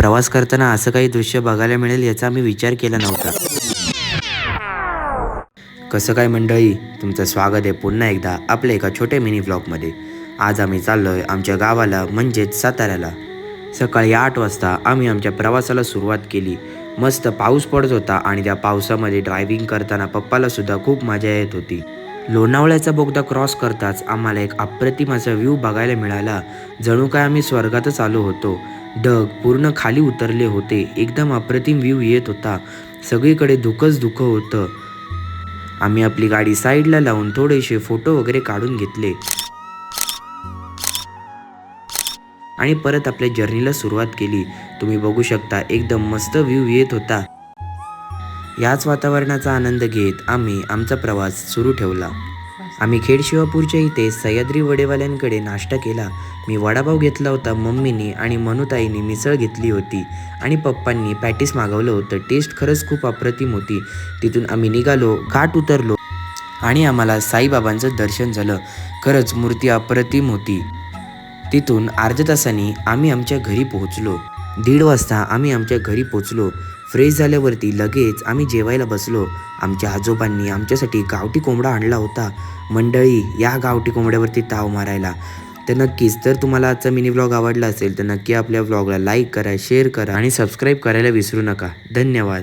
प्रवास करताना असं काही दृश्य बघायला मिळेल याचा आम्ही विचार केला नव्हता. कसं काय मंडळी, तुमचं स्वागत आहे पुन्हा एकदा आपल्या एका छोट्या मिनी व्लॉगमध्ये. आज आम्ही चाललोय आमच्या गावाला म्हणजेच साताऱ्याला. सकाळी 8 वाजता आम्ही आमच्या प्रवासाला सुरुवात केली. मस्त पाऊस पडत होता आणि त्या पावसामध्ये ड्रायव्हिंग करताना पप्पाला सुद्धा खूप मजा येत होती. लोणावळ्याचा बोगदा क्रॉस करताच आम्हाला एक अप्रतिम असा व्ह्यू बघायला मिळाला. जणू काय आम्ही स्वर्गातच आलो होतो. ढग पूर्ण खाली उतरले होते. एकदम अप्रतिम व्ह्यू येत होता. सगळीकडे धुकंच धुकं होतं. आम्ही आपली गाडी साईडला लावून थोडेसे फोटो वगैरे काढून घेतले आणि परत आपल्या जर्नीला सुरुवात केली. तुम्ही बघू शकता एकदम मस्त व्ह्यू येत होता. याच वातावरणाचा आनंद घेत आम्ही आमचा प्रवास सुरू ठेवला. आम्ही खेड शिवापूरच्या इथे सह्याद्री वडेवाल्यांकडे नाश्ता केला. मी वडापाव घेतला होता, मम्मीनी आणि मनूताईंनी मिसळ घेतली होती आणि पप्पांनी पॅटीस मागवलं होतं. टेस्ट खरंच खूप अप्रतिम होती. तिथून आम्ही निघालो, घाट उतरलो आणि आम्हाला साईबाबांचं दर्शन झालं. खरंच मूर्ती अप्रतिम होती. तिथून अर्ध्या तासांनी आम्ही आमच्या घरी पोहोचलो. 1:30 वाजता आम्ही आमच्या घरी पोहोचलो. फ्रेश झाल्यावरती लगेच आम्ही जेवायला बसलो. आमच्या आजोबांनी आमच्यासाठी गावठी कोंबडा आणला होता. मंडळी, या गावठी कोंबड्यावरती ताव मारायला. तर नक्कीच, जर तुम्हाला आजचा मिनी व्लॉग आवडला असेल तर नक्की आपल्या व्लॉगला लाईक करा, शेअर करा आणि सबस्क्राईब करायला विसरू नका. धन्यवाद.